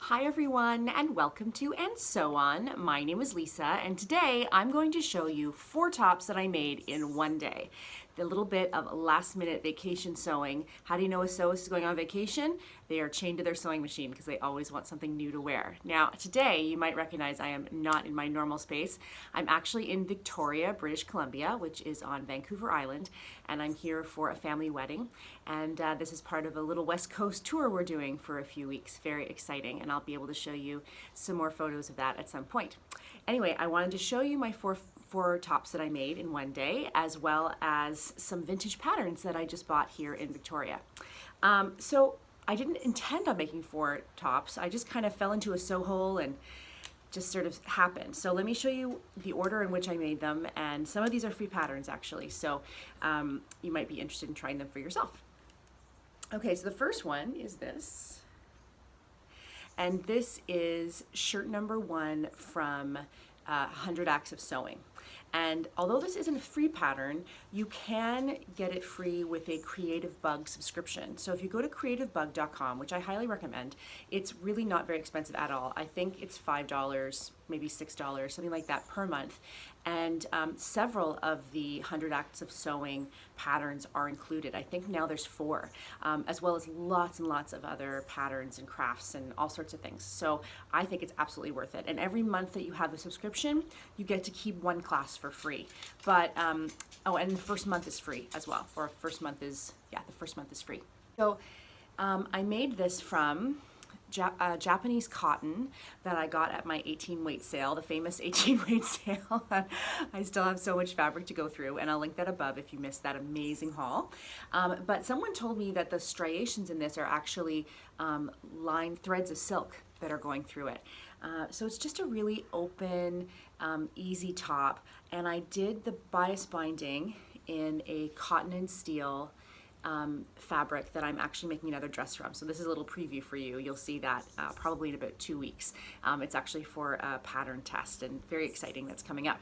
Hi everyone and welcome to And So On. My name is Lisa and today I'm going to show you 4 tops that I made in one day. The little bit of last minute vacation sewing. How do you know a sewist is going on vacation? They are chained to their sewing machine because they always want something new to wear. Now today you might recognize I am not in my normal space. I'm actually in Victoria, British Columbia, which is on Vancouver Island, and I'm here for a family wedding, and this is part of a little West Coast tour we're doing for a few weeks. Very exciting, and I'll be able to show you some more photos of that at some point. Anyway, I wanted to show you my four tops that I made in one day, as well as some vintage patterns that I just bought here in Victoria. So I didn't intend on making 4 tops. I just kind of fell into a sew hole and just sort of happened. So let me show you the order in which I made them, and some of these are free patterns actually, so you might be interested in trying them for yourself. Okay, so the first one is this, and this is shirt number 1 from 100 Acts of Sewing. And although this isn't a free pattern, you can get it free with a Creative Bug subscription. So if you go to creativebug.com, which I highly recommend, it's really not very expensive at all. I think it's $5, maybe $6, something like that per month. And several of the 100 Acts of Sewing patterns are included. I think now there's 4, as well as lots and lots of other patterns and crafts and all sorts of things. So I think it's absolutely worth it. And every month that you have the subscription, you get to keep 1 class for free. But, oh, and the first month is free as well, or the first month is free. So I made this from Japanese cotton that I got at my 18 weight sale, the famous 18 weight sale. I still have so much fabric to go through, and I'll link that above if you missed that amazing haul. But someone told me that the striations in this are actually lined threads of silk that are going through it. So it's just a really open, easy top, and I did the bias binding in a cotton and steel fabric that I'm actually making another dress from. So this is a little preview for you. You'll see that probably in about 2 weeks. It's actually for a pattern test, and very exciting that's coming up.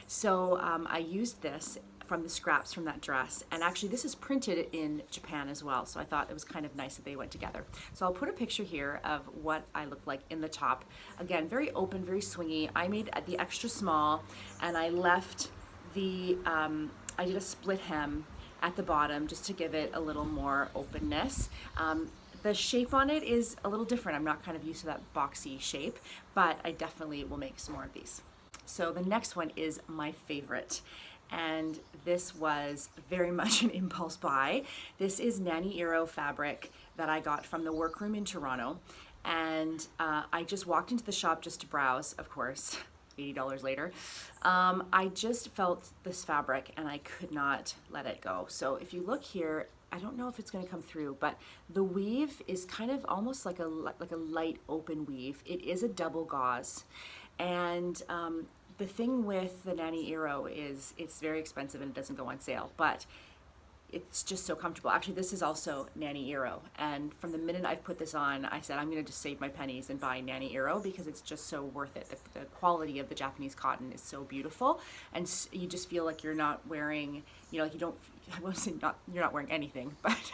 So I used this from the scraps from that dress, and actually this is printed in Japan as well, so I thought it was kind of nice that they went together. So I'll put a picture here of what I look like in the top. Again, very open, very swingy. I made the extra small, and I left the, I did a split hem at the bottom just to give it a little more openness. The shape on it is a little different. I'm not kind of used to that boxy shape, but I definitely will make some more of these. So the next one is my favorite, and this was very much an impulse buy. This is Nani Iro fabric that I got from the workroom in Toronto, and I just walked into the shop just to browse, of course. $80 later. I just felt this fabric and I could not let it go. So if you look here, I don't know if it's going to come through, but the weave is kind of almost like a light open weave. It is a double gauze, and the thing with the Nani Iro is it's very expensive and it doesn't go on sale, but it's just so comfortable. Actually, this is also Nani Iro, and from the minute I've put this on, I said I'm going to just save my pennies and buy Nani Iro because it's just so worth it. The quality of the Japanese cotton is so beautiful, and you just feel like you're not wearing, you know, like you don't, I won't say not, you're not wearing anything, but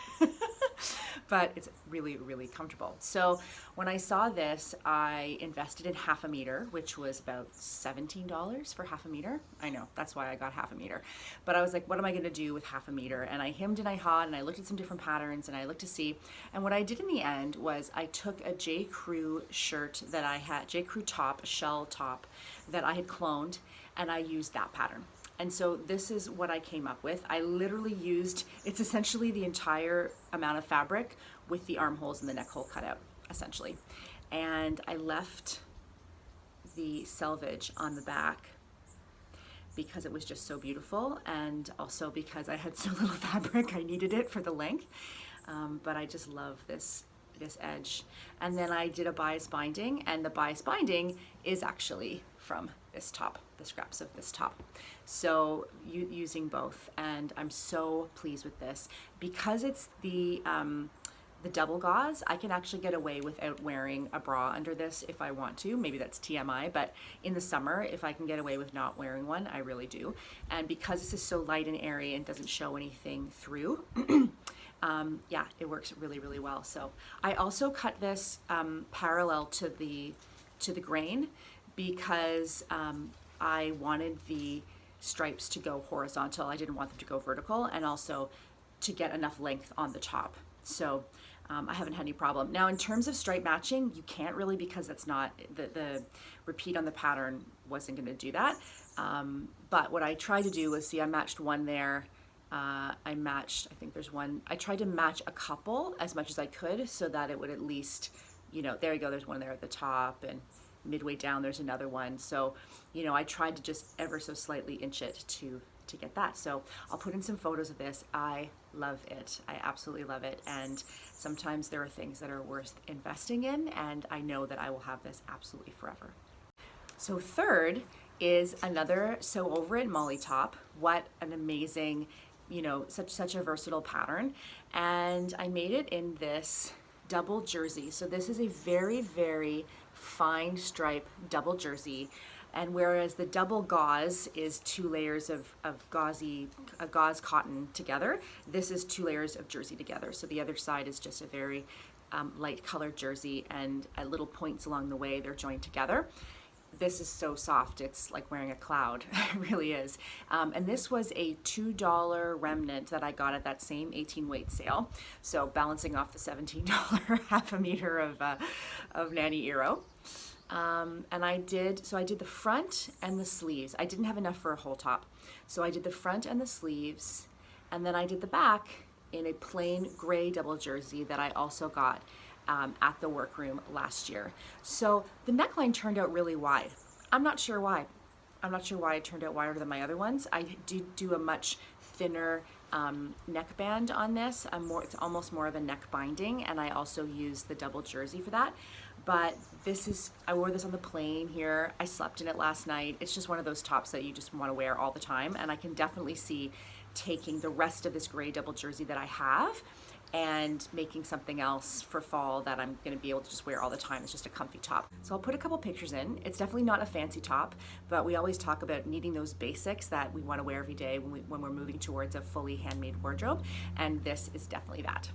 but it's really, really comfortable. So when I saw this, I invested in half a meter, which was about $17 for half a meter. I know, that's why I got half a meter. But I was like, what am I gonna do with half a meter? And I hemmed and I hawed and I looked at some different patterns and I looked to see. And what I did in the end was I took a J. Crew shirt that I had, J. Crew top, a shell top that I had cloned, and I used that pattern. And so this is what I came up with. I literally used, it's essentially the entire amount of fabric with the armholes and the neck hole cut out, essentially. And I left the selvage on the back because it was just so beautiful, and also because I had so little fabric, I needed it for the length. But I just love this edge. And then I did a bias binding, and the bias binding is actually from this top, the scraps of this top. So using both, and I'm so pleased with this because it's the double gauze. I can actually get away without wearing a bra under this if I want to. Maybe that's TMI, but in the summer, if I can get away with not wearing one, I really do. And because this is so light and airy and doesn't show anything through, yeah, it works really, really well. So I also cut this parallel to the grain because I wanted the stripes to go horizontal. I didn't want them to go vertical, and also to get enough length on the top. So I haven't had any problem. Now in terms of stripe matching, you can't really, because that's not, the repeat on the pattern wasn't gonna do that. But what I tried to do was, see, I matched one there. I matched, I think there's one, I tried to match a couple as much as I could so that it would at least, you know, there you go, there's one there at the top, and midway down there's another one. So, you know, I tried to just ever so slightly inch it to get that. So I'll put in some photos of this. I love it. I absolutely love it. And sometimes there are things that are worth investing in, and I know that I will have this absolutely forever. So third is another Sew Over It Molly top. What an amazing, you know, such a versatile pattern. And I made it in this double jersey. So this is a very, very fine stripe double jersey. And whereas the double gauze is 2 layers of gauze cotton together, this is 2 layers of jersey together. So the other side is just a very light colored jersey, and at little points along the way they're joined together. This is so soft, it's like wearing a cloud. It really is. And this was a $2 remnant that I got at that same 18 weight sale. So balancing off the $17 half a meter of Nani Iro. And I did the front and the sleeves. I didn't have enough for a whole top. So I did the front and the sleeves, and then I did the back in a plain gray double jersey that I also got at the workroom last year. So the neckline turned out really wide. I'm not sure why. I'm not sure why it turned out wider than my other ones. I did do a much thinner neckband on this. It's almost more of a neck binding, and I also used the double jersey for that. But this is, I wore this on the plane here. I slept in it last night. It's just one of those tops that you just want to wear all the time. And I can definitely see taking the rest of this gray double jersey that I have and making something else for fall that I'm gonna be able to just wear all the time. It's just a comfy top. So I'll put a couple pictures in. It's definitely not a fancy top, but we always talk about needing those basics that we wanna wear every day when we're moving towards a fully handmade wardrobe, and this is definitely that.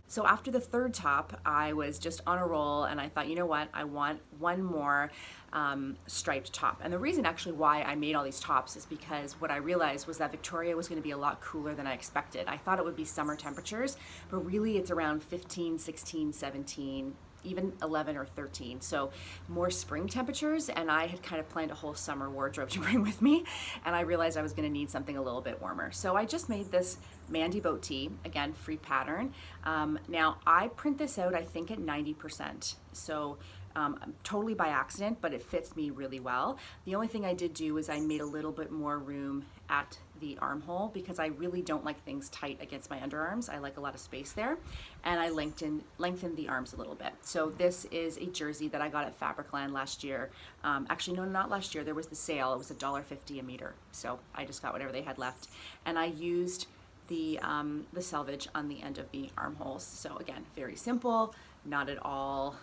So after the third top, I was just on a roll, and I thought, you know what, I want one more striped top. And the reason actually why I made all these tops is because what I realized was that Victoria was gonna be a lot cooler than I expected. I thought it would be summer temperatures, but really it's around 15, 16, 17, even 11 or 13. So more spring temperatures, and I had kind of planned a whole summer wardrobe to bring with me, and I realized I was gonna need something a little bit warmer. So I just made this Mandy Boat Tee, again, free pattern. Now I print this out, I think at 90%. So totally by accident, but it fits me really well. The only thing I did do is I made a little bit more room at the armhole because I really don't like things tight against my underarms. I like a lot of space there, and I lengthened the arms a little bit. So this is a jersey that I got at Fabricland last year. Actually, no, not last year. There was the sale. It was $1.50 a meter. So I just got whatever they had left, and I used the selvage on the end of the armholes. So again, very simple, not at all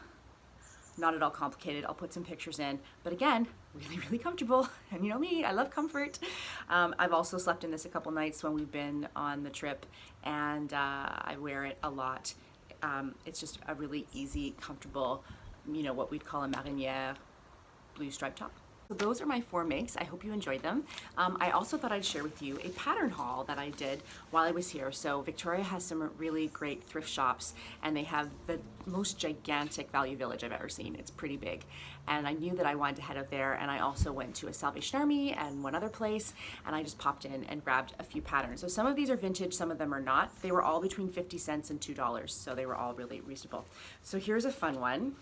complicated. I'll put some pictures in, but again, really, really comfortable. And you know me, I love comfort. I've also slept in this a couple nights when we've been on the trip, and I wear it a lot. It's just a really easy, comfortable, you know, what we'd call a marinière blue striped top. So those are my 4 makes. I hope you enjoyed them. I also thought I'd share with you a pattern haul that I did while I was here. So Victoria has some really great thrift shops, and they have the most gigantic Value Village I've ever seen. It's pretty big. And I knew that I wanted to head out there, and I also went to a Salvation Army and one other place, and I just popped in and grabbed a few patterns. So some of these are vintage, some of them are not. They were all between 50 cents and $2, so they were all really reasonable. So here's a fun one.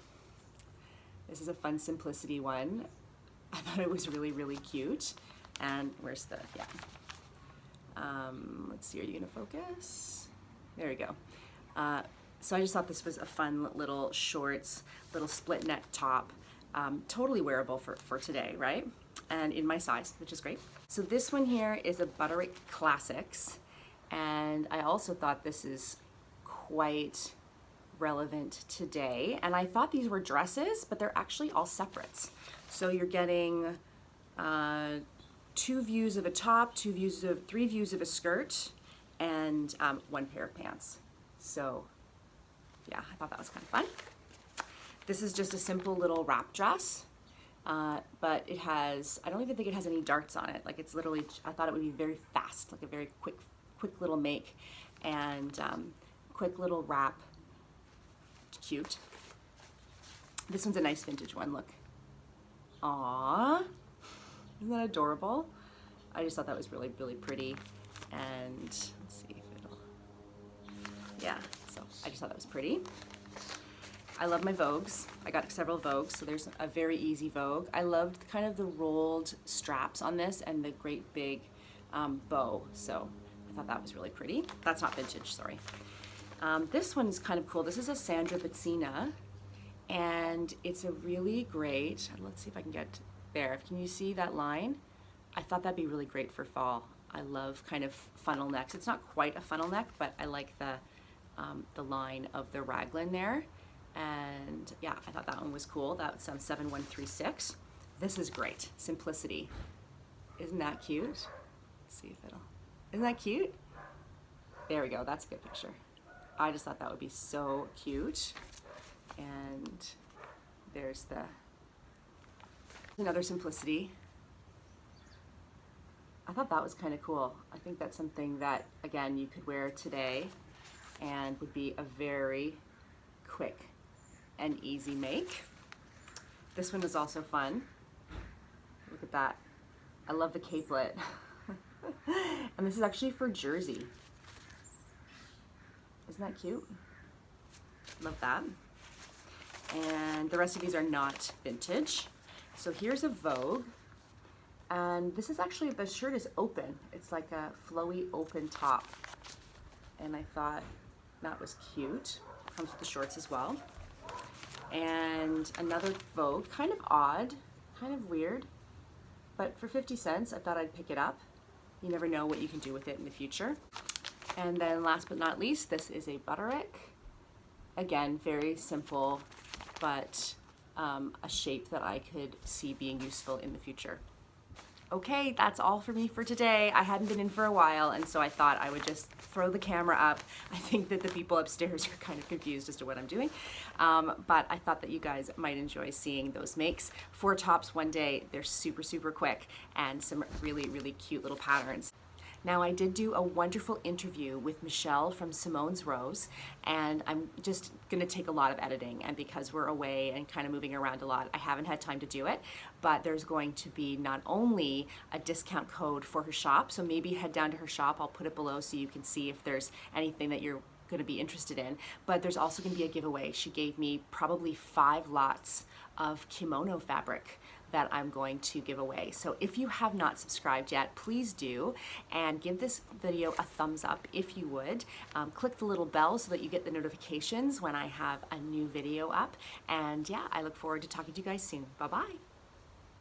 This is a fun simplicity one. I thought it was really, really cute. And where's the, yeah. Let's see, are you gonna focus? There we go. So I just thought this was a fun little shorts, little split neck top. Totally wearable for today, right? And in my size, which is great. So this one here is a Butterick Classics. And I also thought this is quite relevant today. And I thought these were dresses, but they're actually all separates. So you're getting 2 views of a top, 3 views of a skirt, and 1 pair of pants. So yeah, I thought that was kind of fun. This is just a simple little wrap dress, but it has, I don't even think it has any darts on it. Like it's literally, I thought it would be very fast, like a very quick little make, and quick little wrap. Cute. This one's a nice vintage one, look. Aww, isn't that adorable? I just thought that was really, really pretty. And let's see if it'll, yeah, so I just thought that was pretty. I love my Vogues. I got several Vogues, so there's a very easy Vogue. I loved kind of the rolled straps on this and the great big bow, so I thought that was really pretty. That's not vintage, sorry. This one is kind of cool. This is a Sandra Bettina, and it's a really great, let's see if I can get there. Can you see that line? I thought that'd be really great for fall. I love kind of funnel necks. It's not quite a funnel neck, but I like the line of the raglan there. And yeah, I thought that one was cool. That's 7136. This is great. Simplicity. Isn't that cute? Let's see if it'll, isn't that cute? There we go, that's a good picture. I just thought that would be so cute. And there's another Simplicity. I thought that was kind of cool. I think that's something that, again, you could wear today and would be a very quick and easy make. This one is also fun. Look at that. I love the capelet. And this is actually for Jersey. Isn't that cute? Love that. And the rest of these are not vintage. So here's a Vogue. And this is actually, the shirt is open. It's like a flowy open top. And I thought that was cute. Comes with the shorts as well. And another Vogue, kind of odd, kind of weird, but for 50 cents, I thought I'd pick it up. You never know what you can do with it in the future. And then last but not least, this is a Butterick. Again, very simple, but a shape that I could see being useful in the future. Okay, that's all for me for today. I hadn't been in for a while, and so I thought I would just throw the camera up. I think that the people upstairs are kind of confused as to what I'm doing, but I thought that you guys might enjoy seeing those makes. 4 tops one day. They're super, super quick, and some really, really cute little patterns. Now, I did do a wonderful interview with Michelle from Simone's Rose, and I'm just gonna take a lot of editing, and because we're away and kind of moving around a lot, I haven't had time to do it, but there's going to be not only a discount code for her shop, so maybe head down to her shop, I'll put it below so you can see if there's anything that you're going to be interested in, but there's also going to be a giveaway. She gave me probably 5 lots of kimono fabric that I'm going to give away. So if you have not subscribed yet, please do, and give this video a thumbs up if you would. Click the little bell so that you get the notifications when I have a new video up. And yeah, I look forward to talking to you guys soon. Bye-bye.